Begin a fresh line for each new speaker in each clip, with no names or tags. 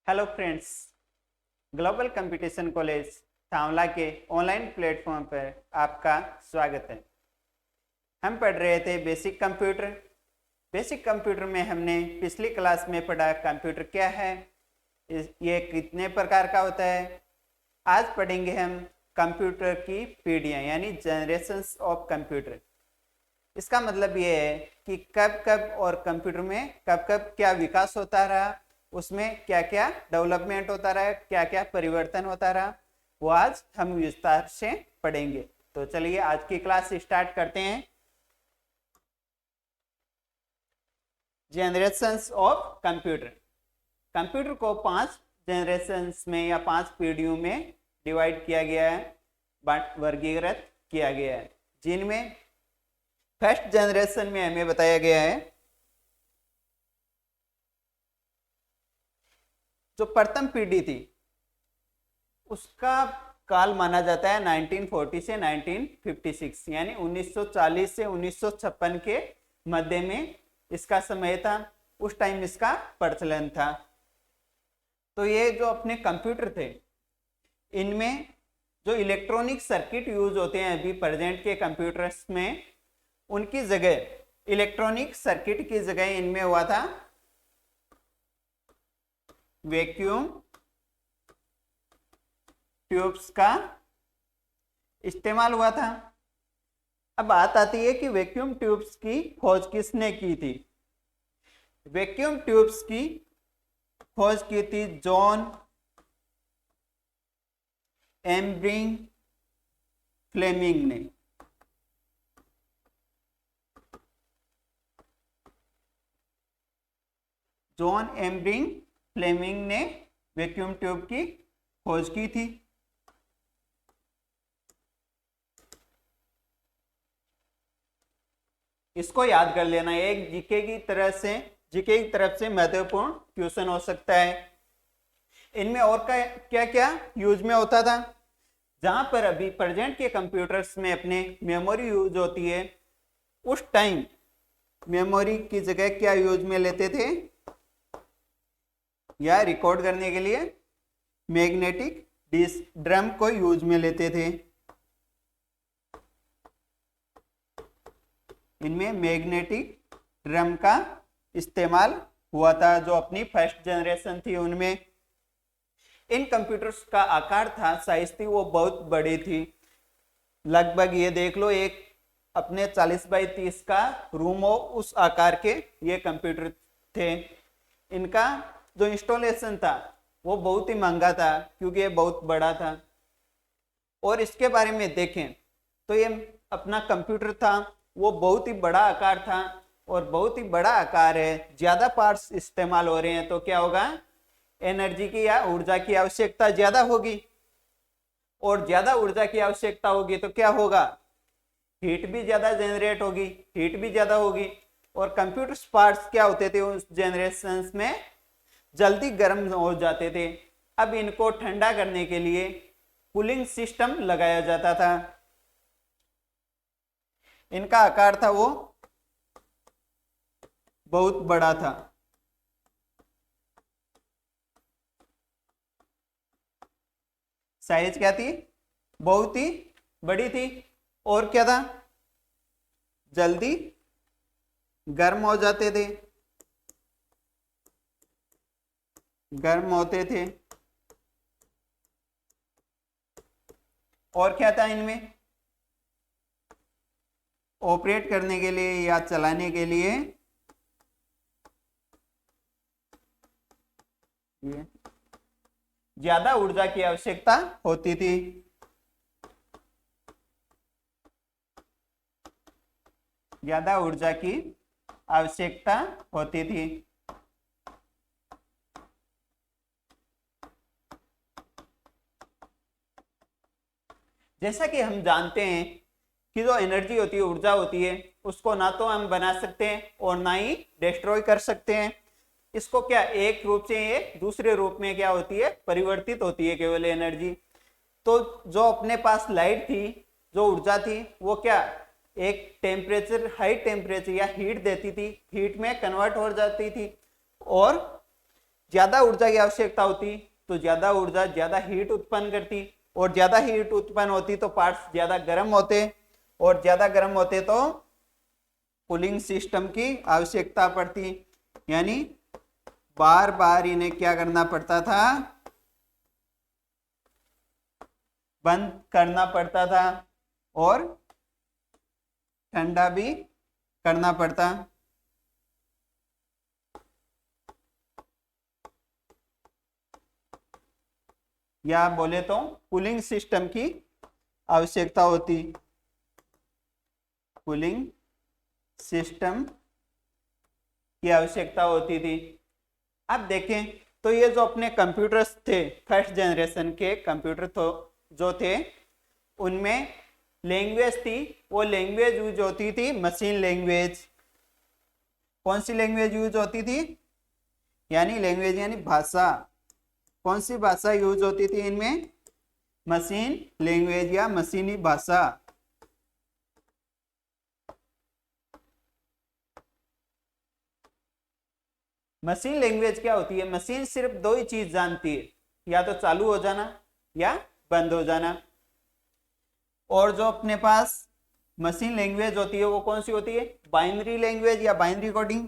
Hello friends, global competition college थावला के online platform पर आपका स्वागत है। हम पढ़ रहे थे बेसिक कंप्यूटर। बेसिक कंप्यूटर में हमने पिछली क्लास में पढ़ा कंप्यूटर क्या है, ये कितने प्रकार का होता है। आज पढ़ेंगे हम कंप्यूटर की पीढ़ियाँ यानी जनरेशंस ऑफ कंप्यूटर। इसका मतलब ये है कि कब कब और कंप्यूटर में कब कब क्या विकास होता रहा, उसमें क्या क्या डेवलपमेंट होता रहा, क्या क्या परिवर्तन होता रहा, वो आज हम विस्तार से पढ़ेंगे। तो चलिए आज की क्लास स्टार्ट करते हैं। Generations of computer. कंप्यूटर को 5 जनरेशंस में या 5 पीढ़ियों में डिवाइड किया गया है, वर्गीकृत किया गया है, जिनमें फर्स्ट जनरेशन में हमें बताया गया है जो प्रथम पीढ़ी थी उसका काल माना जाता है 1940 से 1956 यानी 1940 से 1956 के मध्य में इसका समय था। उस टाइम इसका प्रचलन था। तो ये जो अपने कंप्यूटर थे इनमें जो इलेक्ट्रॉनिक सर्किट यूज होते हैं अभी प्रेजेंट के कंप्यूटर्स में, उनकी जगह इलेक्ट्रॉनिक सर्किट की जगह इनमें हुआ था वैक्यूम ट्यूब्स का इस्तेमाल हुआ था। अब बात आती है कि वैक्यूम ट्यूब्स की खोज किसने की थी। वैक्यूम ट्यूब्स की खोज की थी जॉन एम्ब्रिंग फ्लेमिंग ने। जॉन एम्ब्रिंग फ्लेमिंग ने वैक्यूम ट्यूब की खोज की थी। इसको याद कर लेना, एक जीके की तरफ से महत्वपूर्ण क्वेश्चन हो सकता है। इनमें और क्या क्या यूज में होता था। जहां पर अभी प्रेजेंट के कंप्यूटर्स में अपने मेमोरी यूज होती है, उस टाइम मेमोरी की जगह क्या यूज में लेते थे, या रिकॉर्ड करने के लिए मैग्नेटिक डिस्क ड्रम को यूज में लेते थे। इनमें मैग्नेटिक ड्रम का इस्तेमाल हुआ था जो अपनी फर्स्ट जनरेशन थी उनमें। इन कंप्यूटर्स का आकार था, साइज थी वो बहुत बड़ी थी। लगभग ये देख लो एक अपने 40 बाई 30 का रूम हो उस आकार के ये कंप्यूटर थे। इनका जो इंस्टॉलेशन था वो बहुत ही महंगा था क्योंकि ये बहुत बड़ा था। और इसके बारे में देखें तो ये अपना कंप्यूटर था वो बहुत ही बड़ा आकार था, और बहुत ही बड़ा आकार है, ज्यादा पार्ट्स इस्तेमाल हो रहे हैं तो क्या होगा, एनर्जी की या ऊर्जा की आवश्यकता ज्यादा होगी। और ज्यादा ऊर्जा की आवश्यकता होगी तो क्या होगा, हीट भी ज्यादा जनरेट होगी, हीट भी ज्यादा होगी। और कंप्यूटर पार्ट्स क्या होते थे उस जनरेशन में, जल्दी गर्म हो जाते थे। अब इनको ठंडा करने के लिए कूलिंग सिस्टम लगाया जाता था। इनका आकार था वो बहुत बड़ा था। साइज क्या थी, बहुत ही बड़ी थी। और क्या था, जल्दी गर्म हो जाते थे, गर्म होते थे। और क्या था इनमें, ऑपरेट करने के लिए या चलाने के लिए ज्यादा ऊर्जा की आवश्यकता होती थी। ज्यादा ऊर्जा की आवश्यकता होती थी। जैसा कि हम जानते हैं कि जो एनर्जी होती है, ऊर्जा होती है, उसको ना तो हम बना सकते हैं और ना ही डिस्ट्रॉय कर सकते हैं। इसको क्या एक रूप से ये दूसरे रूप में क्या होती है, परिवर्तित होती है केवल एनर्जी। तो जो अपने पास लाइट थी, जो ऊर्जा थी, वो क्या एक टेम्परेचर, हाई टेम्परेचर या हीट देती थी, हीट में कन्वर्ट हो जाती थी। और ज्यादा ऊर्जा की आवश्यकता होती तो ज्यादा ऊर्जा ज्यादा हीट उत्पन्न करती, और ज्यादा हीट उत्पन्न होती तो पार्ट्स ज्यादा गर्म होते, और ज्यादा गर्म होते तो कूलिंग सिस्टम की आवश्यकता पड़ती। यानी बार बार इन्हें क्या करना पड़ता था, बंद करना पड़ता था और ठंडा भी करना पड़ता। या बोले तो कूलिंग सिस्टम की आवश्यकता होती, कूलिंग सिस्टम की आवश्यकता होती थी। अब देखें तो ये जो अपने कंप्यूटर्स थे, फर्स्ट जनरेशन के कंप्यूटर तो जो थे, उनमें लैंग्वेज थी, वो लैंग्वेज यूज होती थी मशीन लैंग्वेज। कौन सी लैंग्वेज यूज होती थी, यानी लैंग्वेज यानी भाषा। कौन सी भाषा यूज होती थी इनमें, मशीन लैंग्वेज या मशीनी भाषा। मशीन लैंग्वेज क्या होती है, मशीन सिर्फ दो ही चीज जानती है, या तो चालू हो जाना या बंद हो जाना। और जो अपने पास मशीन लैंग्वेज होती है वो कौन सी होती है, बाइनरी लैंग्वेज या बाइनरी कोडिंग,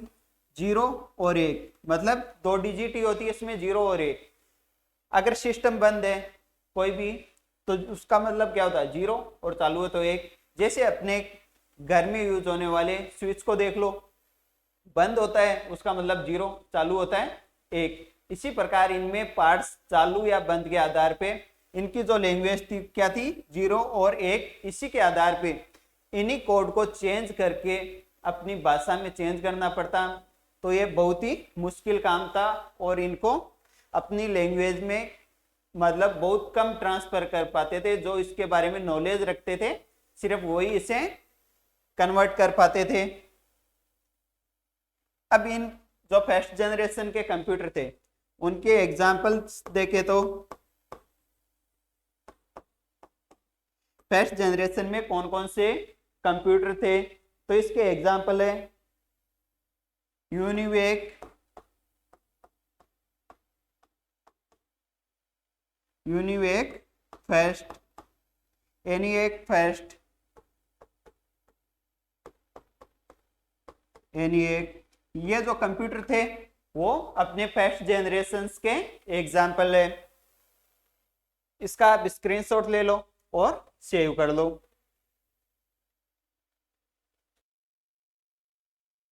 0 और 1, मतलब 2 डिजिट ही होती है इसमें, 0 और 1। अगर सिस्टम बंद है कोई भी तो उसका मतलब क्या होता है, 0, और चालू है तो 1। जैसे अपने घर में यूज होने वाले स्विच को देख लो, बंद होता है उसका मतलब 0, चालू होता है 1। इसी प्रकार इनमें पार्ट्स चालू या बंद के आधार पे इनकी जो लैंग्वेज थी क्या थी, 0 और 1। इसी के आधार पे इन्हीं कोड को चेंज करके अपनी भाषा में चेंज करना पड़ता। तो ये बहुत ही मुश्किल काम था, और इनको अपनी लैंग्वेज में मतलब बहुत कम ट्रांसफर कर पाते थे। जो इसके बारे में नॉलेज रखते थे सिर्फ वही इसे कन्वर्ट कर पाते थे। अब इन जो फर्स्ट जनरेशन के कंप्यूटर थे उनके एग्जाम्पल्स देखे तो फर्स्ट जनरेशन में कौन कौन से कंप्यूटर थे, तो इसके एग्जाम्पल है UNIVAC, UNIVAC first, ENIAC first, ENIAC. ये जो कंप्यूटर थे वो अपने फर्स्ट जनरेशन के एग्जाम्पल है। इसका आप स्क्रीनशॉट ले लो और सेव कर लो।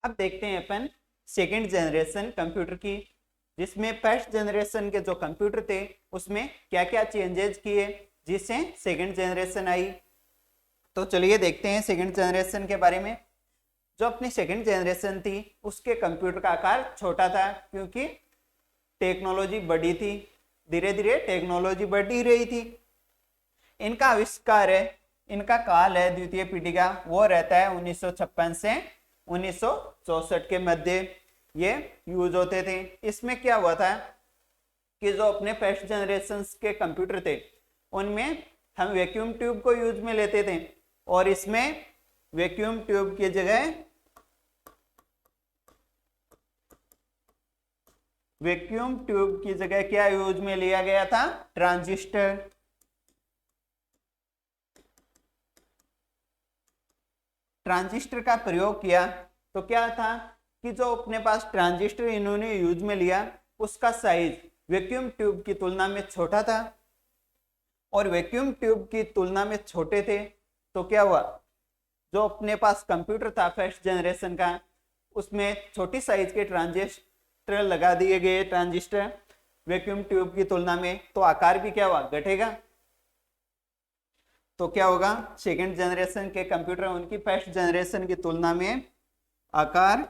अब देखते हैं अपन सेकेंड जनरेशन कंप्यूटर की, जिसमें फर्स्ट जनरेशन के जो कंप्यूटर थे उसमें क्या क्या चेंजेस किए जिससे सेकेंड जनरेशन आई। तो चलिए देखते हैं सेकेंड जनरेशन के बारे में। जो अपनी सेकेंड जनरेशन थी उसके कंप्यूटर का आकार छोटा था, क्योंकि टेक्नोलॉजी बढ़ी थी, धीरे धीरे टेक्नोलॉजी बढ़ ही रही थी। इनका आविष्कार है, इनका काल है द्वितीय पीढ़ी का, वो रहता है 1956 से 1964 के मध्य ये यूज होते थे। इसमें क्या हुआ था कि जो अपने फर्स्ट जनरेशन के कंप्यूटर थे उनमें हम वैक्यूम ट्यूब को यूज में लेते थे, और इसमें वैक्यूम ट्यूब की जगह क्या यूज में लिया गया था, ट्रांजिस्टर। ट्रांजिस्टर का प्रयोग किया तो क्या था कि जो अपने पास ट्रांजिस्टर इन्होंने यूज में लिया उसका साइज वैक्यूम ट्यूब की तुलना में छोटा था, और वैक्यूम ट्यूब की तुलना में छोटे थे तो क्या हुआ, जो अपने पास कंप्यूटर था फर्स्ट जनरेशन का उसमें छोटी साइज के ट्रांजिस्टर लगा दिए गए, ट्रांजिस्टर वैक्यूम ट्यूब की तुलना में, तो आकार भी क्या हुआ, घटेगा। तो क्या होगा, सेकेंड जनरेशन के कंप्यूटर उनकी फर्स्ट जनरेशन की तुलना में आकार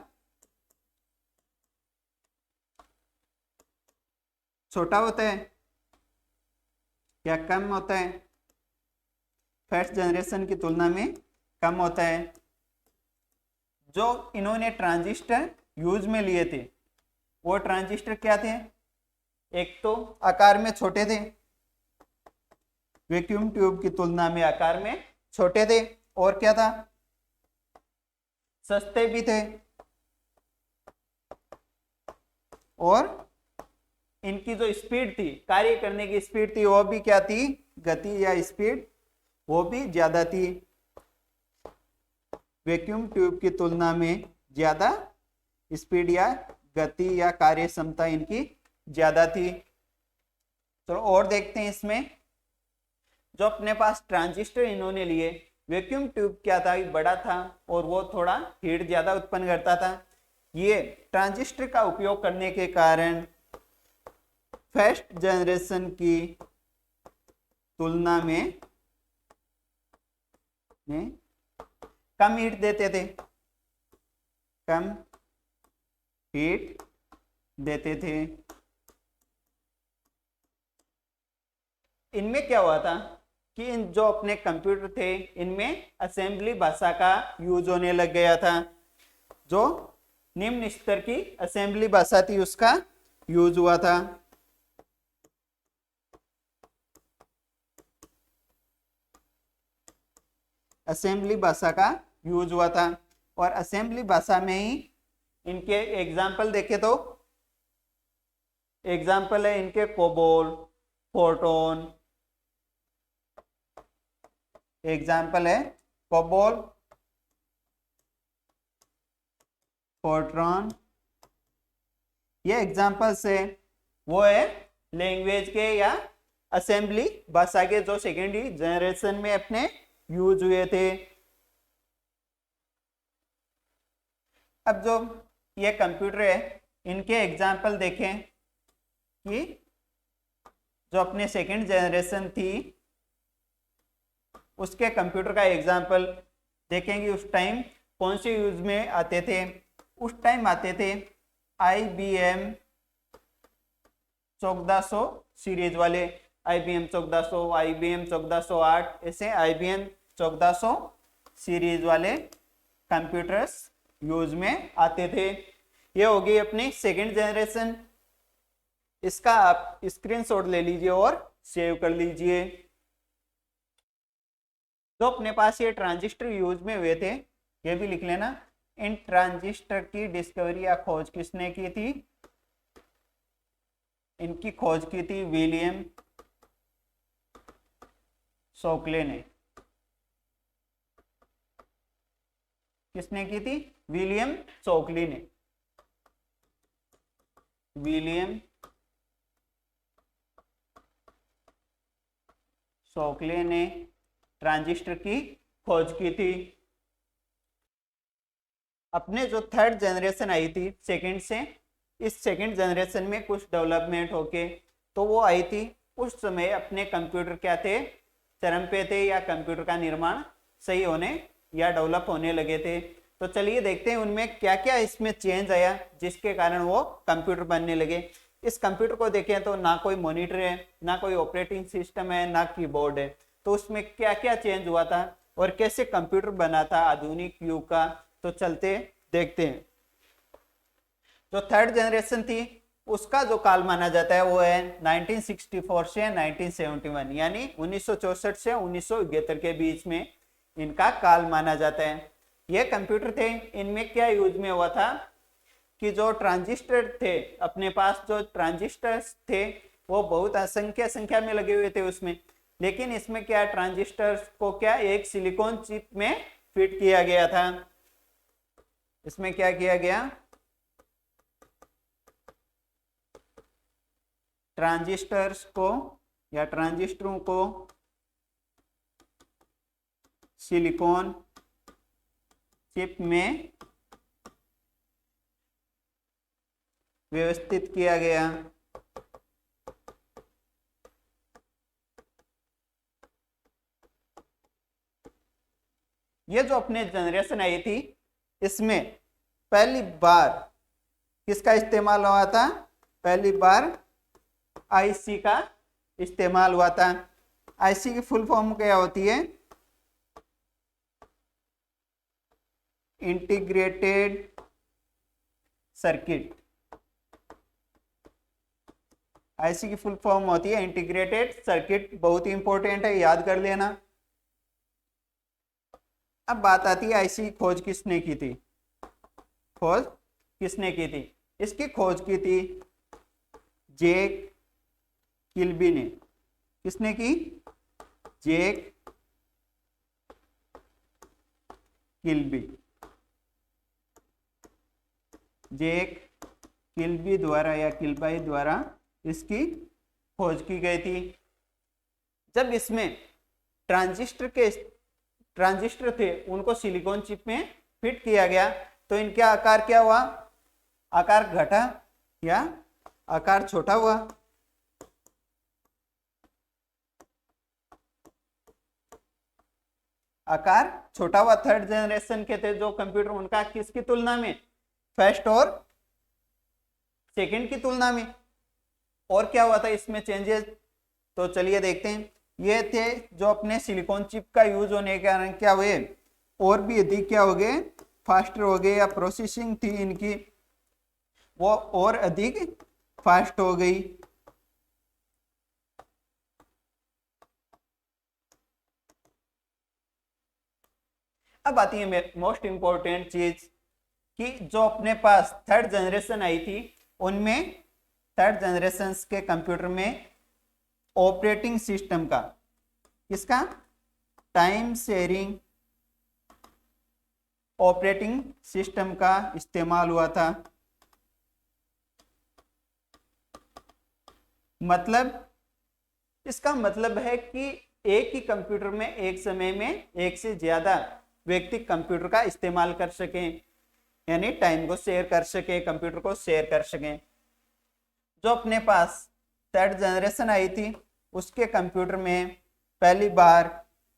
छोटा होता है या कम होता है, फर्स्ट जनरेशन की तुलना में कम होता है। जो इन्होंने ट्रांजिस्टर यूज में लिए थे वो ट्रांजिस्टर क्या थे, एक तो आकार में छोटे थे, वैक्यूम ट्यूब की तुलना में आकार में छोटे थे, और क्या था, सस्ते भी थे और इनकी जो स्पीड थी, कार्य करने की स्पीड थी, वो भी क्या थी, गति या स्पीड वो भी ज्यादा थी, वैक्यूम ट्यूब की तुलना में ज्यादा स्पीड या गति या कार्य क्षमता इनकी ज्यादा थी। तो और देखते हैं इसमें, जो अपने पास ट्रांजिस्टर इन्होंने लिए, वैक्यूम ट्यूब क्या था, बड़ा था और वो थोड़ा हीट ज्यादा उत्पन्न करता था। ये ट्रांजिस्टर का उपयोग करने के कारण फर्स्ट जनरेशन की तुलना में कम हीट देते थे, कम हीट देते थे। इनमें क्या हुआ था कि इन जो अपने कंप्यूटर थे इनमें असेंबली भाषा का यूज होने लग गया था, जो निम्न स्तर की असेंबली भाषा थी उसका यूज हुआ था। असेंबली भाषा का यूज हुआ था और असेंबली भाषा में ही इनके एग्जाम्पल देखे तो एग्जाम्पल है इनके कोबोल, फोर्टोन, एग्जाम्पल है कोबोल, फोर्ट्रॉन, ये एग्जाम्पल्स है वो है लैंग्वेज के या असेंबली भाषा के जो सेकेंडरी जनरेशन में अपने यूज हुए थे। अब जो ये कंप्यूटर है इनके एग्जाम्पल देखें कि जो अपने सेकेंड जनरेशन थी उसके कंप्यूटर का एग्जाम्पल देखेंगे। उस टाइम कौन से यूज में आते थे, उस टाइम आते थे IBM 1400 सीरीज वाले, IBM 1400, IBM 1408, ऐसे IBM 1400 सीरीज वाले कंप्यूटर्स यूज में आते थे। ये होगी अपनी सेकेंड जनरेशन। इसका आप स्क्रीनशॉट ले लीजिए और सेव कर लीजिए। जो अपने पास ये ट्रांजिस्टर यूज में हुए थे ये भी लिख लेना। इन ट्रांजिस्टर की डिस्कवरी या खोज किसने की थी, इनकी खोज की थी विलियम शोकले ने। किसने की थी, विलियम शोकली ने। विलियम शोकले ने ट्रांजिस्टर की खोज की थी। अपने जो थर्ड जनरेशन आई थी सेकंड से, इस सेकंड जनरेशन में कुछ डेवलपमेंट होके तो वो आई थी। उस समय अपने कंप्यूटर क्या थे, चरम पे थे या कंप्यूटर का निर्माण सही होने या डेवलप होने लगे थे। तो चलिए देखते हैं उनमें क्या क्या इसमें चेंज आया जिसके कारण वो कंप्यूटर बनने लगे। इस कंप्यूटर को देखें तो ना कोई मॉनिटर है, ना कोई ऑपरेटिंग सिस्टम है, ना कीबोर्ड है। तो उसमें क्या क्या चेंज हुआ था और कैसे कंप्यूटर बना था आधुनिक युग का, तो चलते देखते हैं। जो थर्ड जनरेशन थी उसका जो काल माना जाता है वो है 1964 से 1971, यानी 1964 से 1971 के बीच में इनका काल माना जाता है। ये कंप्यूटर थे, इनमें क्या यूज में हुआ था कि जो ट्रांजिस्टर थे, अपने पास जो ट्रांजिस्टर्स थे वो बहुत असंख्य संख्या में लगे हुए थे उसमें। लेकिन इसमें क्या, ट्रांजिस्टर्स को क्या एक सिलिकॉन चिप में फिट किया गया था। इसमें क्या किया गया, ट्रांजिस्टर्स को या ट्रांजिस्टरों को सिलिकॉन चिप में व्यवस्थित किया गया। ये जो अपने जनरेशन आई थी इसमें पहली बार किसका इस्तेमाल हुआ था, पहली बार आईसी का इस्तेमाल हुआ था। आईसी की फुल फॉर्म क्या होती है, इंटीग्रेटेड सर्किट। आईसी की फुल फॉर्म होती है इंटीग्रेटेड सर्किट, बहुत ही इंपॉर्टेंट है, याद कर लेना। अब बात आती है आईसी की खोज किसने की थी, खोज किसने की थी। इसकी खोज की थी जैक किल्बी ने, किसने की? जैक किल्बी, जैक किल्बी द्वारा या किल्बाई द्वारा इसकी खोज की गई थी। जब इसमें ट्रांजिस्टर थे उनको सिलिकॉन चिप में फिट किया गया तो इनका आकार क्या हुआ? आकार घटा या आकार छोटा हुआ? आकार छोटा हुआ। थर्ड जनरेशन के थे जो कंप्यूटर, उनका किसकी तुलना में? फर्स्ट और सेकंड की तुलना में। और क्या हुआ था इसमें चेंजेस? तो चलिए देखते हैं। ये थे जो अपने सिलिकॉन चिप का यूज होने के कारण क्या हुए, और भी अधिक क्या हो गए, फास्टर हो गए, या प्रोसेसिंग थी इनकी वो और अधिक फास्ट हो गई। अब आती है मोस्ट इंपॉर्टेंट चीज कि जो अपने पास थर्ड जनरेशन आई थी उनमें, थर्ड जनरेशन के कंप्यूटर में ऑपरेटिंग सिस्टम का, किसका? टाइम शेयरिंग ऑपरेटिंग सिस्टम का इस्तेमाल हुआ था। मतलब इसका मतलब है कि एक ही कंप्यूटर में एक समय में एक से ज्यादा व्यक्ति कंप्यूटर का इस्तेमाल कर सकें, यानी टाइम को शेयर कर सके, कंप्यूटर को शेयर कर सकें। जो अपने पास थर्ड जनरेशन आई थी उसके कंप्यूटर में पहली बार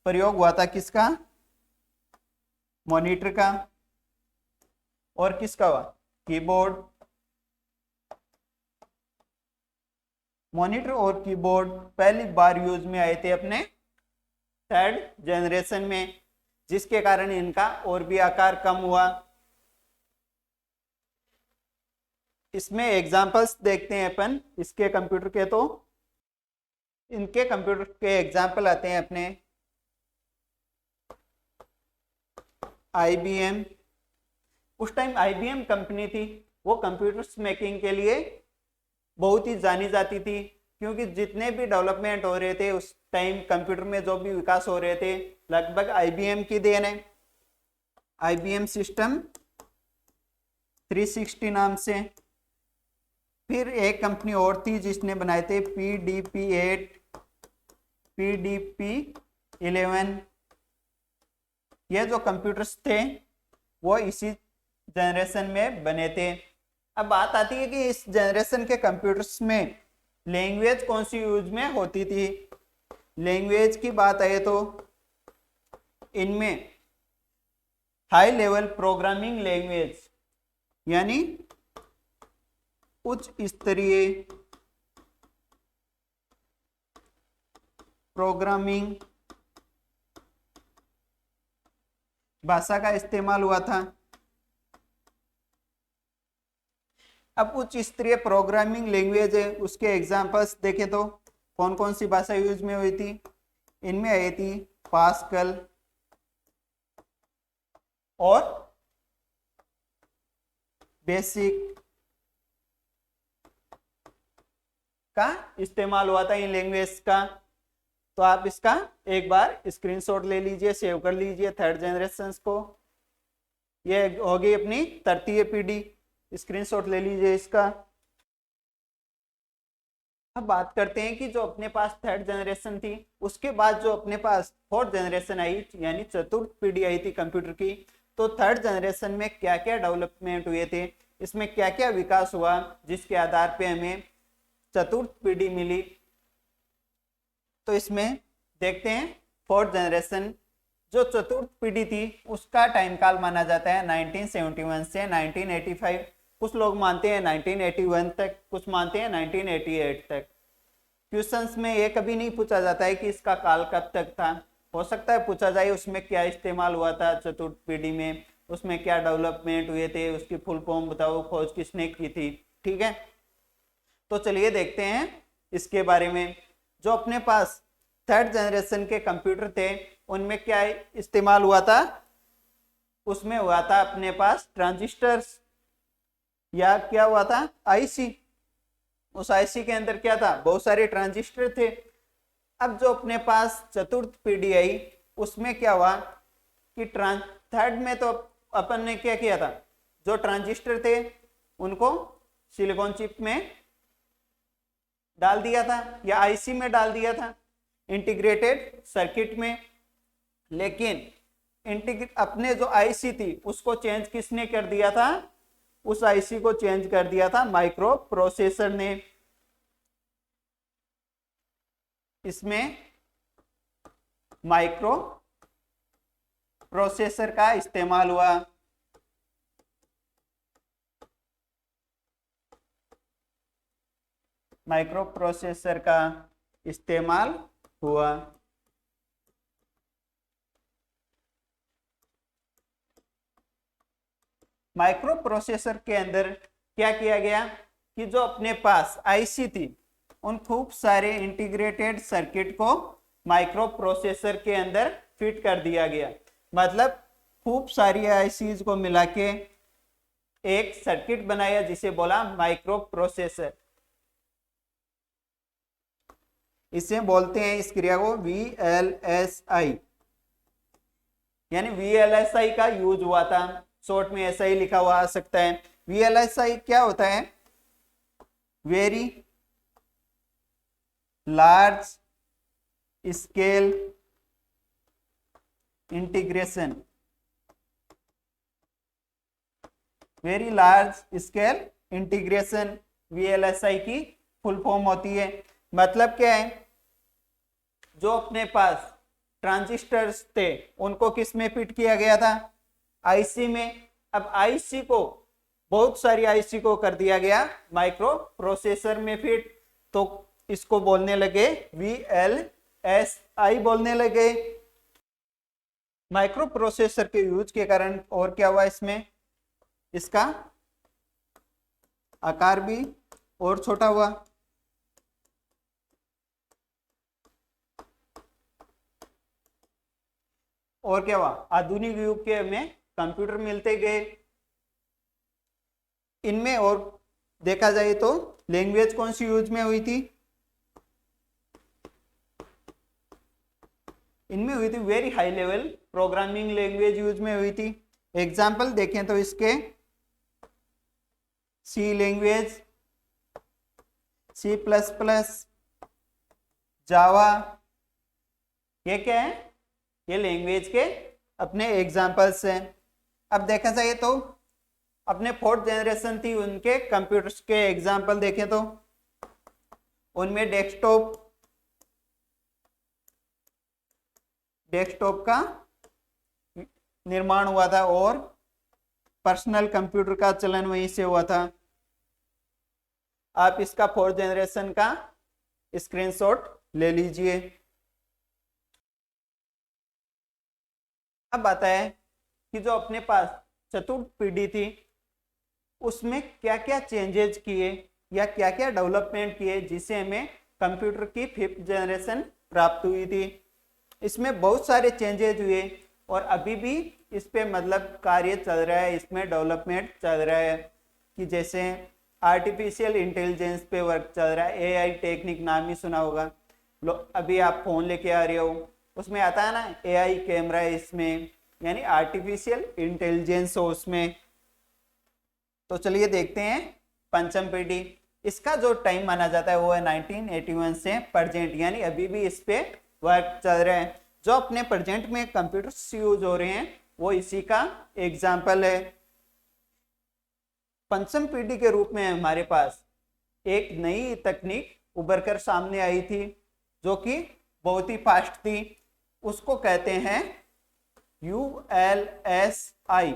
प्रयोग हुआ था किसका? मॉनिटर का। और किसका हुआ? कीबोर्ड। मॉनिटर और कीबोर्ड पहली बार यूज में आए थे अपने थर्ड जनरेशन में, जिसके कारण इनका और भी आकार कम हुआ। इसमें एग्जांपल्स देखते हैं अपन इसके कंप्यूटर के। तो इनके कंप्यूटर के एग्जांपल आते हैं अपने IBM। उस टाइम IBM कंपनी थी, वो कंप्यूटर्स मेकिंग के लिए बहुत ही जानी जाती थी, क्योंकि जितने भी डेवलपमेंट हो रहे थे उस टाइम कंप्यूटर में, जो भी विकास हो रहे थे, लगभग IBM की देन है। IBM सिस्टम 360 नाम से। फिर एक कंपनी और थी जिसने बनाए थे PDP-8, PDP-11। ये जो कंप्यूटर्स थे वो इसी जनरेशन में बने थे। अब बात आती है कि इस जनरेशन के कंप्यूटर्स में लैंग्वेज कौन सी यूज में होती थी। लैंग्वेज की बात आए तो इनमें हाई लेवल प्रोग्रामिंग लैंग्वेज, यानी उच्च स्तरीय प्रोग्रामिंग भाषा का इस्तेमाल हुआ था। अब उच्च स्तरीय प्रोग्रामिंग लैंग्वेज है, उसके एग्जांपल्स देखें तो कौन कौन सी भाषा यूज में हुई थी। इनमें आई थी पास्कल और बेसिक का इस्तेमाल हुआ था इन लैंग्वेज का। तो आप इसका एक बार स्क्रीनशॉट ले लीजिए, सेव कर लीजिए थर्ड जनरेशन को। ये होगी अपनी तृतीय पीढ़ी, स्क्रीनशॉट ले लीजिए इसका। अब बात करते हैं कि जो अपने पास थर्ड जनरेशन थी उसके बाद जो अपने पास फोर्थ जनरेशन आई, यानी चतुर्थ पीढ़ी आई थी कंप्यूटर की। तो थर्ड जनरेशन में क्या क्या डेवलपमेंट हुए थे, इसमें क्या क्या विकास हुआ, जिसके आधार पे हमें चतुर्थ पीढ़ी मिली। तो इसमें देखते हैं फोर्थ जनरेशन। जो चतुर्थ पीढ़ी थी उसका टाइम काल माना जाता है 1971 से 1985। कुछ लोग मानते हैं 1981 तक, कुछ मानते हैं 1988 तक। क्वेश्चंस में ये कभी नहीं पूछा जाता है कि इसका काल कब तक था। हो सकता है पूछा जाए उसमें क्या इस्तेमाल हुआ था चतुर्थ पीढ़ी में, उसमें क्या डेवलपमेंट हुए थे, उसकी फुल फॉर्म बताओ, खोज किसने की थी। ठीक है, तो चलिए देखते हैं इसके बारे में। जो अपने पास थर्ड जनरेशन के कंप्यूटर थे उनमें क्या इस्तेमाल हुआ था, उसमें हुआ था अपने पास ट्रांजिस्टर्स, या क्या हुआ था, आईसी। उस आईसी के अंदर क्या था, बहुत सारे ट्रांजिस्टर थे। अब जो अपने पास चतुर्थ पीढ़ी आई उसमें क्या हुआ कि थर्ड में तो अपन ने क्या किया था, जो ट्रांजिस्टर थे उनको सिलिकॉन चिप में डाल दिया था या आईसी में डाल दिया था, इंटीग्रेटेड सर्किट में। लेकिन अपने जो आईसी थी उसको चेंज किसने कर दिया था, उस आईसी को चेंज कर दिया था माइक्रो प्रोसेसर ने। इसमें माइक्रो प्रोसेसर का इस्तेमाल हुआ। माइक्रो प्रोसेसर का इस्तेमाल हुआ। माइक्रो प्रोसेसर के अंदर क्या किया गया कि जो अपने पास आईसी थी उन खूब सारे इंटीग्रेटेड सर्किट को माइक्रो प्रोसेसर के अंदर फिट कर दिया गया। मतलब खूब सारी आईसीज को मिला के एक सर्किट बनाया जिसे बोला माइक्रो प्रोसेसर। इसे बोलते हैं, इस क्रिया को VLSI, यानी VLSI का यूज हुआ था। शॉर्ट में ऐसा ही लिखा हुआ आ सकता है। VLSI क्या होता है, very large scale integration. Very large scale integration VLSI की फुल फॉर्म होती है। मतलब क्या है, जो अपने पास ट्रांजिस्टर्स थे उनको किस में फिट किया गया था, आईसी में। अब आईसी को, बहुत सारी आईसी को कर दिया गया माइक्रो प्रोसेसर में फिट, तो इसको बोलने लगे VLSI बोलने लगे। माइक्रो प्रोसेसर के यूज के कारण और क्या हुआ, इसमें इसका आकार भी और छोटा हुआ। और क्या हुआ, आधुनिक युग के में कंप्यूटर मिलते गए। इनमें और देखा जाए तो लैंग्वेज कौन सी यूज में हुई थी, इनमें हुई थी very high level programming language use में हुई थी। एग्जाम्पल देखें तो इसके सी लैंग्वेज, C++, जावा, ये क्या है, ये लैंग्वेज के अपने एग्जाम्पल्स हैं। अब देखा जाए तो अपने फोर्थ जनरेशन थी उनके कंप्यूटर्स के एग्जाम्पल देखें तो उनमें डेस्कटॉप का निर्माण हुआ था और पर्सनल कंप्यूटर का चलन वहीं से हुआ था। आप इसका फोर्थ जनरेशन का स्क्रीनशॉट ले लीजिए। अब आता है कि जो अपने पास चतुर्थ पीढ़ी थी उसमें क्या क्या चेंजेस किए या क्या क्या डेवलपमेंट किए जिससे हमें कंप्यूटर की फिफ्थ जनरेशन प्राप्त हुई थी। इसमें बहुत सारे चेंजेस हुए और अभी भी इस पे मतलब कार्य चल रहा है, इसमें डेवलपमेंट चल रहा है। कि जैसे आर्टिफिशियल इंटेलिजेंस पे वर्क चल रहा है, AI टेक्निक नाम ही सुना होगा। अभी आप फोन लेके आ रहे हो, उसमें आता है ना AI कैमरा है इसमें, यानी आर्टिफिशियल इंटेलिजेंस हो उसमें। तो चलिए देखते हैं पंचम पीढ़ी। इसका जो टाइम माना जाता है वो है 1981 से प्रेजेंट, यानी अभी भी इस पे वर्क चल रहा है। जो अपने प्रेजेंट में कंप्यूटर्स यूज हो रहे हैं वो इसी का एग्जाम्पल है। पंचम पीढ़ी के रूप में हमारे पास एक नई तकनीक उभर कर सामने आई थी जो कि बहुत ही फास्ट थी, उसको कहते हैं ULSI।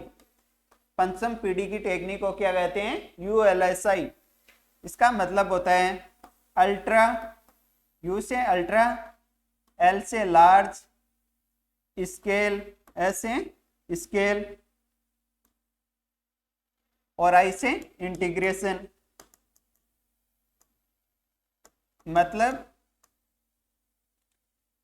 पंचम पीढ़ी की टेक्निक को क्या कहते हैं, ULSI। इसका मतलब होता है अल्ट्रा, U से अल्ट्रा, L से लार्ज, स्केल, S से स्केल और I से इंटीग्रेशन।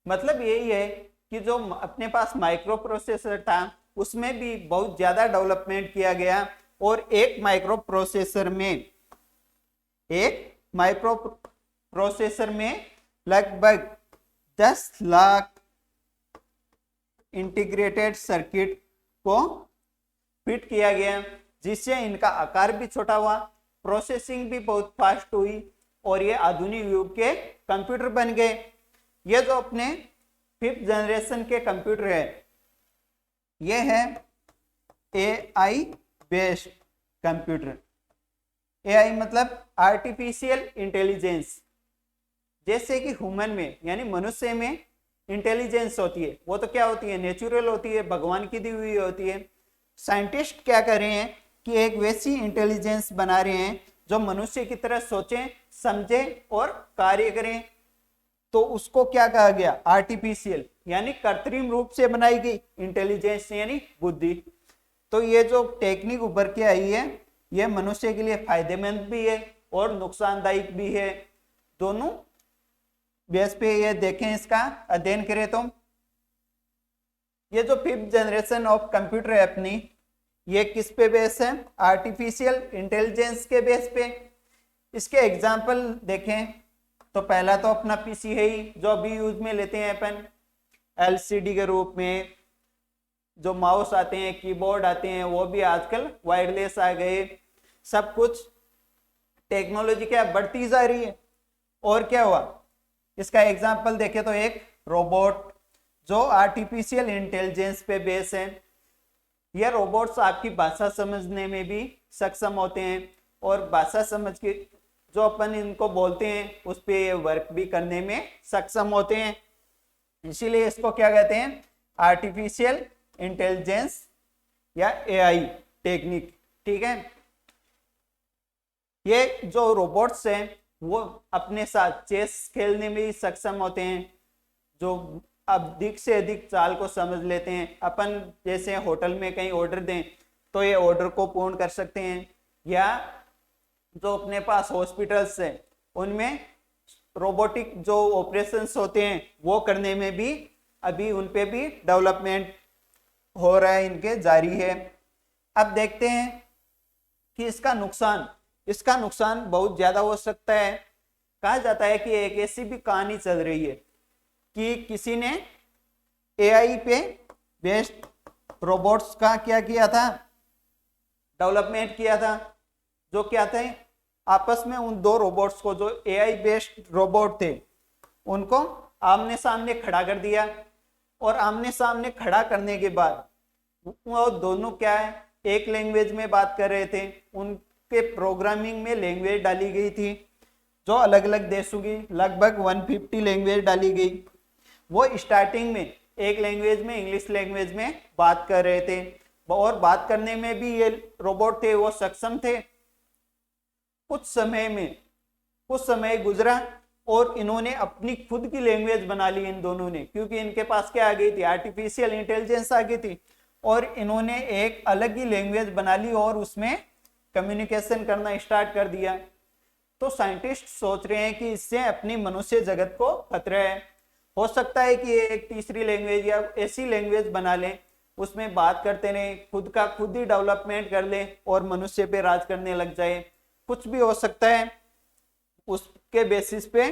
मतलब यही है कि जो अपने पास माइक्रो प्रोसेसर था उसमें भी बहुत ज्यादा डेवलपमेंट किया गया और एक माइक्रो प्रोसेसर में एक माइक्रो प्रोसेसर में लगभग 10 लाख इंटीग्रेटेड सर्किट को फिट किया गया, जिससे इनका आकार भी छोटा हुआ, प्रोसेसिंग भी बहुत फास्ट हुई और ये आधुनिक युग के कंप्यूटर बन गए। ये जो अपने 5th जनरेशन के कंप्यूटर है, ये है AI बेस्ड कंप्यूटर। AI मतलब आर्टिफिशियल इंटेलिजेंस। जैसे कि ह्यूमन में यानी मनुष्य में इंटेलिजेंस होती है, वो तो क्या होती है, नेचुरल होती है, भगवान की दी हुई होती है। साइंटिस्ट क्या कर रहे हैं कि एक वैसी इंटेलिजेंस बना रहे हैं जो मनुष्य की तरह सोचें, समझें और कार्य करें। तो उसको क्या कहा गया, आर्टिफिशियल यानी कृत्रिम रूप से बनाई गई इंटेलिजेंस यानी बुद्धि। तो ये जो टेक्निक उभर के आई है, ये मनुष्य के लिए फायदेमंद भी है और नुकसानदायक भी है। दोनों बेस पे ये देखें, इसका अध्ययन करें तो ये जो 5th जनरेशन ऑफ कंप्यूटर है अपनी, ये किस पे बेस है, आर्टिफिशियल इंटेलिजेंस के बेस पे। इसके एग्जाम्पल देखें तो पहला तो अपना पीसी है ही, जो अभी यूज में लेते हैं अपन एलसीडी के रूप में। जो माउस आते हैं, कीबोर्ड आते हैं, वो भी आजकल वायरलेस आ गए। सब कुछ टेक्नोलॉजी क्या बढ़ती जा रही है। और क्या हुआ, इसका एग्जाम्पल देखें तो एक रोबोट जो आर्टिफिशियल इंटेलिजेंस पे बेस है। ये रोबोट्स आपकी भाषा समझने में भी सक्षम होते हैं और भाषा समझ के जो अपन इनको बोलते हैं उस पे ये वर्क भी करने में सक्षम होते हैं। इसीलिए इसको क्या कहते हैं, आर्टिफिशियल इंटेलिजेंस या AI टेक्निक। ठीक है, ये जो रोबोट्स हैं वो अपने साथ चेस खेलने में भी सक्षम होते हैं, जो अधिक से अधिक चाल को समझ लेते हैं। अपन जैसे होटल में कहीं ऑर्डर दें तो ये ऑर्डर को पूर्ण कर सकते हैं, या जो अपने पास हॉस्पिटल्स हैं उनमें रोबोटिक जो ऑपरेशंस होते हैं वो करने में भी अभी उन पे भी डेवलपमेंट हो रहा है, इनके जारी है। अब देखते हैं कि इसका नुकसान बहुत ज्यादा हो सकता है। कहा जाता है कि एक ऐसी भी कहानी चल रही है कि किसी ने AI पे बेस्ड रोबोट्स का क्या किया था, डेवलपमेंट किया था। जो क्या थे, आपस में उन दो रोबोट्स को, जो AI बेस्ड रोबोट थे, उनको आमने सामने खड़ा कर दिया। और आमने सामने खड़ा करने के बाद वो दोनों क्या है, एक लैंग्वेज में बात कर रहे थे। उनके प्रोग्रामिंग में लैंग्वेज डाली गई थी जो अलग अलग देशों की, लगभग 150 लैंग्वेज डाली गई। वो स्टार्टिंग में एक लैंग्वेज में, इंग्लिश लैंग्वेज में बात कर रहे थे और बात करने में भी ये रोबोट थे वो सक्षम थे। कुछ समय गुजरा और इन्होंने अपनी खुद की लैंग्वेज बना ली इन दोनों ने, क्योंकि इनके पास क्या आ गई थी, आर्टिफिशियल इंटेलिजेंस आ गई थी। और इन्होंने एक अलग ही लैंग्वेज बना ली और उसमें कम्युनिकेशन करना स्टार्ट कर दिया। तो साइंटिस्ट सोच रहे हैं कि इससे अपनी मनुष्य जगत को खतरा है। हो सकता है कि एक तीसरी लैंग्वेज या ऐसी लैंग्वेज बना लें, उसमें बात करते रहे, खुद ही डेवलपमेंट कर ले और मनुष्य पे राज करने लग जाए। कुछ भी हो सकता है। उसके बेसिस पे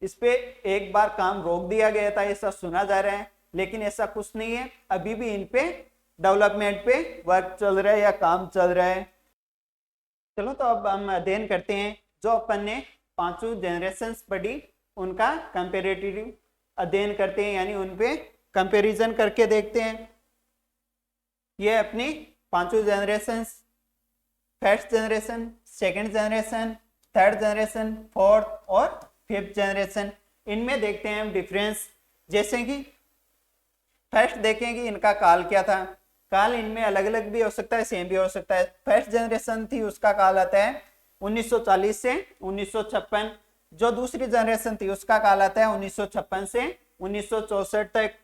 इस पे एक बार काम रोक दिया गया था, ऐसा सुना जा रहा है, लेकिन ऐसा कुछ नहीं है। अभी भी इन पे डेवलपमेंट पे वर्क चल रहा है या काम चल रहा है। चलो तो अब हम अध्ययन करते हैं जो अपन ने 5 जनरेशंस पढ़ी, उनका कंपेरेटिव अध्ययन करते हैं, यानी उन पे कंपैरिजन करके देखते हैं। ये अपनी 5 generations, first generation, second generation, third generation, fourth और 5th जनरेशन, इनमें देखते हैं हम डिफरेंस। जैसे कि फर्स्ट देखें कि इनका काल क्या था। काल इनमें अलग अलग भी हो सकता है, सेम भी हो सकता है। फर्स्ट जनरेशन थी उसका काल आता है 1940 से 1956। जो दूसरी जनरेशन थी उसका काल आता है 1956 से 1964 तक।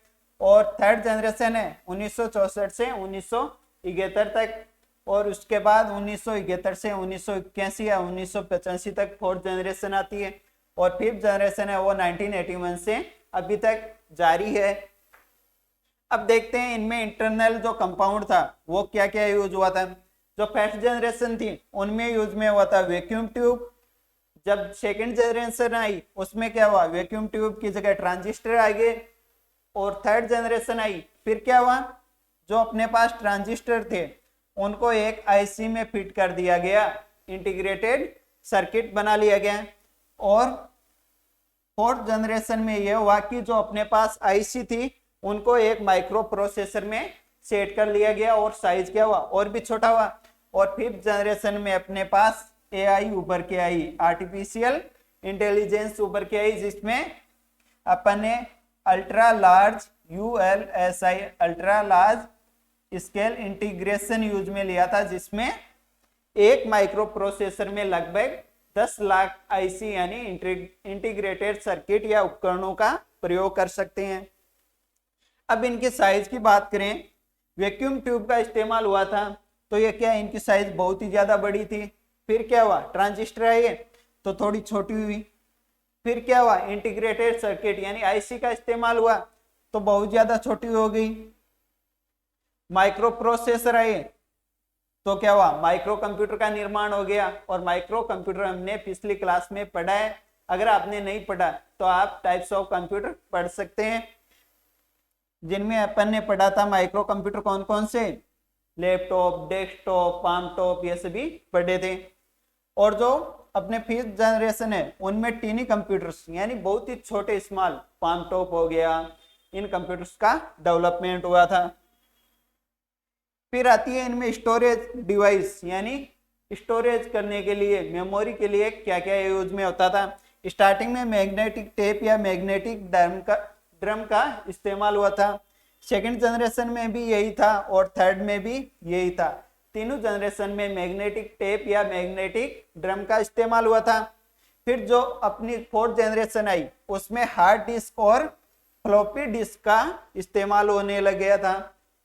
और थर्ड जनरेशन है 1964 से 1971 तक। और उसके बाद 1971 से 1981 या 1985 तक फोर्थ जनरेशन आती है। और 5th जनरेशन है वो 1981 से अभी तक जारी है। अब देखते हैं इनमें इंटरनल जो कंपाउंड था वो क्या क्या यूज हुआ था। जो फर्स्ट जनरेशन थी उनमें यूज में हुआ था वैक्यूम ट्यूब, जब सेकंड जनरेशन आई उसमें क्या हुआ, वैक्यूम ट्यूब की जगह ट्रांजिस्टर आ गए। और थर्ड जनरेशन आई, फिर क्या हुआ, जो अपने पास ट्रांजिस्टर थे उनको एक आईसी में फिट कर दिया गया, इंटीग्रेटेड सर्किट बना लिया गया। और फोर्थ जनरेशन में यह हुआ कि जो अपने पास आईसी थी उनको एक माइक्रो प्रोसेसर में सेट कर लिया गया और साइज क्या हुआ, और भी छोटा हुआ। और फिफ्थ जनरेशन में अपने पास एआई उभर के आई, आर्टिफिशियल इंटेलिजेंस उभर के आई, जिसमें अपन ने ultra large ULSI ultra large scale integration use में लिया था, जिसमें एक माइक्रो प्रोसेसर में लगभग 10 लाख आईसी यानी इंटीग्रेटेड सर्किट या उपकरणों का प्रयोग कर सकते हैं। अब इनके साइज की बात करें, वैक्यूम ट्यूब का इस्तेमाल हुआ था तो ये क्या, इनकी साइज बहुत ही ज्यादा बड़ी थी। फिर क्या हुआ, ट्रांजिस्टर आए तो थोड़ी छोटी हुई। फिर क्या हुआ, इंटीग्रेटेड सर्किट यानी आईसी का इस्तेमाल हुआ तो बहुत ज्यादा छोटी हो गई। माइक्रो प्रोसेसर आए तो क्या हुआ, माइक्रो कंप्यूटर का निर्माण हो गया। और माइक्रो कंप्यूटर हमने पिछली क्लास में पढ़ा है, अगर आपने नहीं पढ़ा तो आप टाइप्स ऑफ कंप्यूटर पढ़ सकते हैं, जिनमें अपन ने पढ़ा था माइक्रो कंप्यूटर कौन कौन से, लैपटॉप, डेस्कटॉप, पाम टॉप, ये सभी पढ़े थे। और जो अपने फिफ्थ जनरेशन है उनमें टीनी कंप्यूटर्स यानी बहुत ही छोटे स्मॉल, पाम टॉप हो गया, इन कंप्यूटर्स का डेवलपमेंट हुआ था। फिर आती है इनमें स्टोरेज डिवाइस यानी स्टोरेज करने के लिए, मेमोरी के लिए क्या क्या यूज में होता था। स्टार्टिंग में मैग्नेटिक टेप या मैग्नेटिक ड्रम का इस्तेमाल हुआ था। सेकंड जनरेशन में भी यही था और थर्ड में भी यही था। तीनों जनरेशन में मैग्नेटिक टेप या मैग्नेटिक ड्रम का इस्तेमाल हुआ था। फिर जो अपनी फोर्थ जनरेशन आई उसमें हार्ड डिस्क और फ्लॉपी डिस्क का इस्तेमाल होने लग गया था।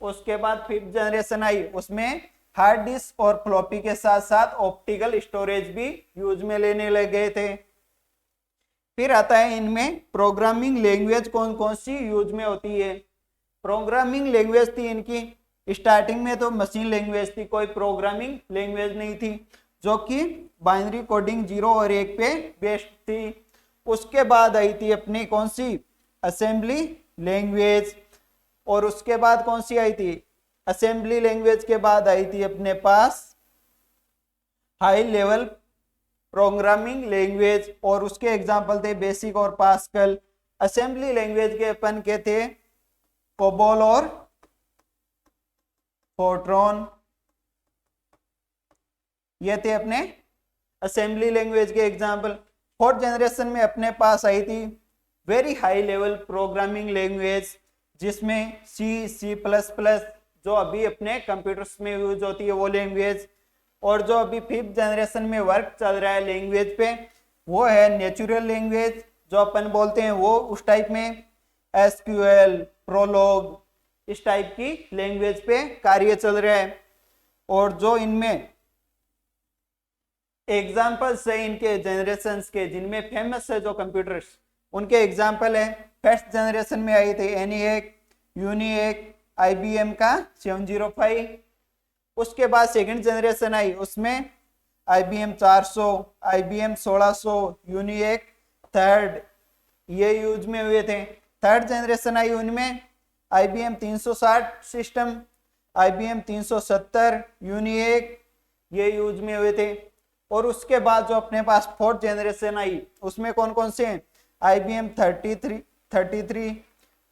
उसके बाद फिफ्थ जनरेशन आई उसमें हार्ड डिस्क और फ्लॉपी के साथ साथ ऑप्टिकल स्टोरेज भी यूज में लेने लग गए थे। फिर आता है इनमें प्रोग्रामिंग लैंग्वेज कौन कौन सी यूज में होती है। प्रोग्रामिंग लैंग्वेज थी इनकी, स्टार्टिंग में तो मशीन लैंग्वेज थी, कोई प्रोग्रामिंग लैंग्वेज नहीं थी, जो कि बाइनरी कोडिंग 0 और 1 पे बेस्ड थी। उसके बाद आई थी अपनी कौन सी, असेंबली लैंग्वेज। और उसके बाद कौन सी आई थी, असेंबली लैंग्वेज के बाद आई थी अपने पास हाई लेवल प्रोग्रामिंग लैंग्वेज, और उसके एग्जांपल थे बेसिक और पास्कल। असेंबली लैंग्वेज के अपन के थे कोबोल और फोर्ट्रॉन, ये थे अपने असेंबली लैंग्वेज के एग्जांपल। फोर्थ जनरेशन में अपने पास आई थी very high level programming language, जिसमें C++, जो अभी अपने कंप्यूटर्स में यूज होती है वो लैंग्वेज। और जो अभी फिफ्थ जनरेशन में वर्क चल रहा है लैंग्वेज पे वो है नेचुरल लैंग्वेज, जो अपन बोलते हैं वो उस टाइप में SQL, प्रोलॉग, इस टाइप की लैंग्वेज पे कार्य चल रहा है। और जो इनमें एग्जाम्पल्स है इनके जनरेशंस के जिनमें फेमस है जो कंप्यूटर्स, उनके एग्जाम्पल है फर्स्ट जनरेशन में आई थी ENIAC, UNIAC, IBM का 705। उसके बाद सेकंड जनरेशन आई उसमें IBM 400, IBM 1600, UNIAC थर्ड, ये यूज में हुए थे। थर्ड जनरेशन आई उनमें IBM 360 सिस्टम, IBM 370, UNIAC, ये यूज में हुए थे। और उसके बाद जो अपने पास फोर्थ जनरेशन आई उसमें कौन कौन से हैं, IBM 33,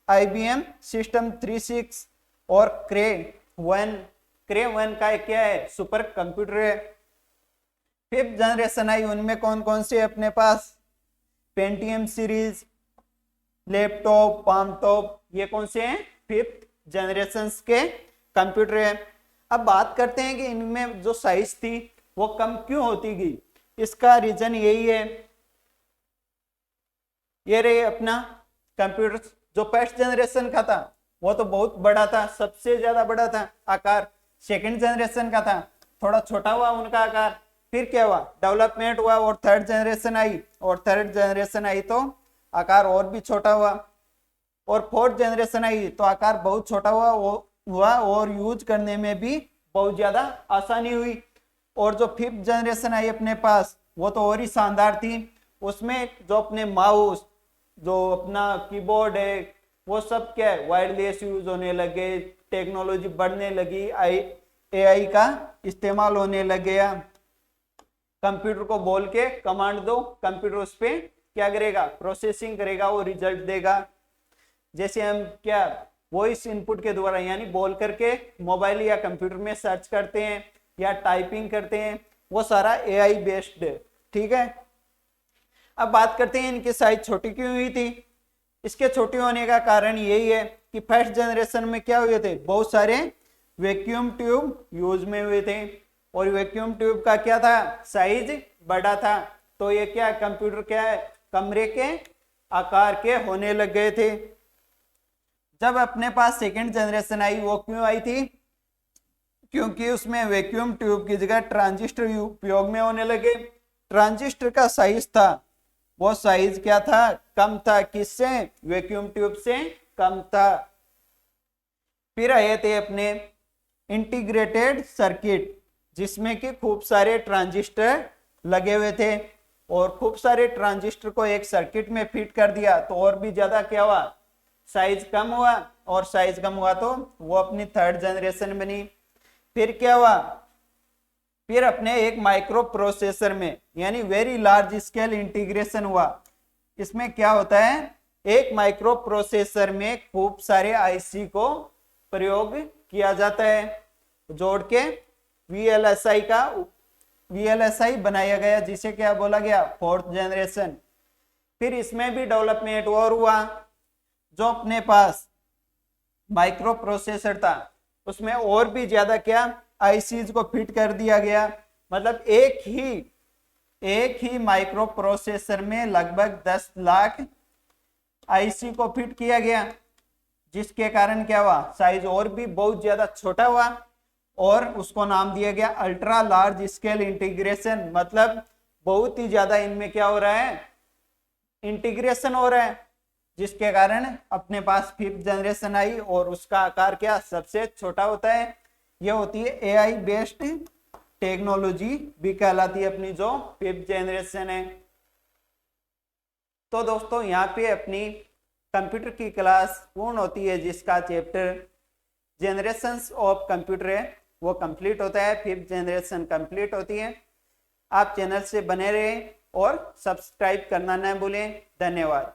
IBM सिस्टम 36 और क्रे 1 का क्या है, सुपर कंप्यूटर है। फिफ्थ जनरेशन आई उनमें कौन कौन से अपने पास, Pentium series, laptop, palm top, ये कौन से हैं, फिफ्थ जनरेशन के कंप्यूटर है। अब बात करते हैं कि इनमें जो साइज थी वो कम क्यों होती गई। इसका रीजन यही है, ये रहे अपना कंप्यूटर जो फर्स्ट जनरेशन का था वो तो बहुत बड़ा था, सबसे ज्यादा बड़ा था आकार। सेकंड जनरेशन का था थोड़ा छोटा हुआ उनका आकार। फिर क्या हुआ, डेवलपमेंट हुआ और थर्ड जनरेशन आई, और थर्ड जनरेशन आई तो आकार और भी छोटा हुआ। और फोर्थ जनरेशन आई तो आकार बहुत छोटा हुआ और यूज करने में भी बहुत ज्यादा आसानी हुई। और जो फिफ्थ जनरेशन आई अपने पास वो तो और ही शानदार थी। उसमें जो अपने माउस, जो अपना कीबोर्ड है, वो सब क्या है वायरलेस यूज होने लगे, टेक्नोलॉजी बढ़ने लगी, एआई का इस्तेमाल होने लग गया। कंप्यूटर को बोल के कमांड दो, कंप्यूटर उस पे क्या करेगा, प्रोसेसिंग करेगा, वो रिजल्ट देगा। जैसे हम क्या वॉइस इनपुट के द्वारा यानी बोल करके मोबाइल या कंप्यूटर में सर्च करते हैं या टाइपिंग करते हैं, वो सारा एआई बेस्ड है। ठीक है, अब बात करते हैं इनकी साइज छोटी क्यों हुई थी। इसके छोटे होने का कारण यही है कि फर्स्ट जनरेशन में क्या हुए थे, बहुत सारे वैक्यूम ट्यूब यूज में हुए थे, और वैक्यूम ट्यूब का क्या था, साइज बड़ा था। तो ये क्या कंप्यूटर क्या है, कमरे के आकार के होने लग गए थे। जब अपने पास सेकेंड जनरेशन आई, वो क्यों आई थी, क्योंकि उसमें वैक्यूम ट्यूब की जगह ट्रांजिस्टर उपयोग में होने लगे। ट्रांजिस्टर का साइज था, वो साइज क्या था, कम था, किससे, वैक्यूम ट्यूब से कम था। फिर आए थे अपने इंटीग्रेटेड सर्किट, जिसमें कि खूब सारे ट्रांजिस्टर लगे हुए थे, और खूब सारे ट्रांजिस्टर को एक सर्किट में फिट कर दिया तो और भी ज्यादा क्या हुआ, साइज कम हुआ, और साइज कम हुआ तो वो अपनी थर्ड जनरेशन बनी। फिर क्या हुआ, फिर अपने एक माइक्रो प्रोसेसर में यानी वेरी लार्ज स्केल इंटीग्रेशन हुआ। इसमें क्या होता है, एक माइक्रो प्रोसेसर में खूब सारे आईसी को प्रयोग किया जाता है, जोड़ के वीएलएसआई बनाया गया, जिसे क्या बोला गया, फोर्थ जनरेशन। फिर इसमें भी डेवलपमेंट और हुआ। जो अपने पास माइक्रो प्रोसेसर था उसमें और भी ज्यादा क्या आईसीज को फिट कर दिया गया। मतलब एक ही माइक्रो प्रोसेसर में लगभग 10 लाख आईसी को फिट किया गया, जिसके कारण क्या हुआ, साइज और भी बहुत ज्यादा छोटा हुआ, और उसको नाम दिया गया अल्ट्रा लार्ज स्केल इंटीग्रेशन। मतलब बहुत ही ज्यादा इनमें क्या हो रहा है, इंटीग्रेशन हो रहा है, जिसके कारण अपने पास फिफ्थ जनरेशन आई, और उसका आकार क्या सबसे छोटा होता है। यह होती है एआई बेस्ड टेक्नोलॉजी भी कहलाती है अपनी जो फिफ्थ जनरेशन है। तो दोस्तों यहाँ पे अपनी कंप्यूटर की क्लास पूर्ण होती है, जिसका चैप्टर जनरेशंस ऑफ कंप्यूटर है वो कंप्लीट होता है, फिफ्थ जनरेशन कंप्लीट होती है। आप चैनल से बने रहें और सब्सक्राइब करना न भूलें। धन्यवाद।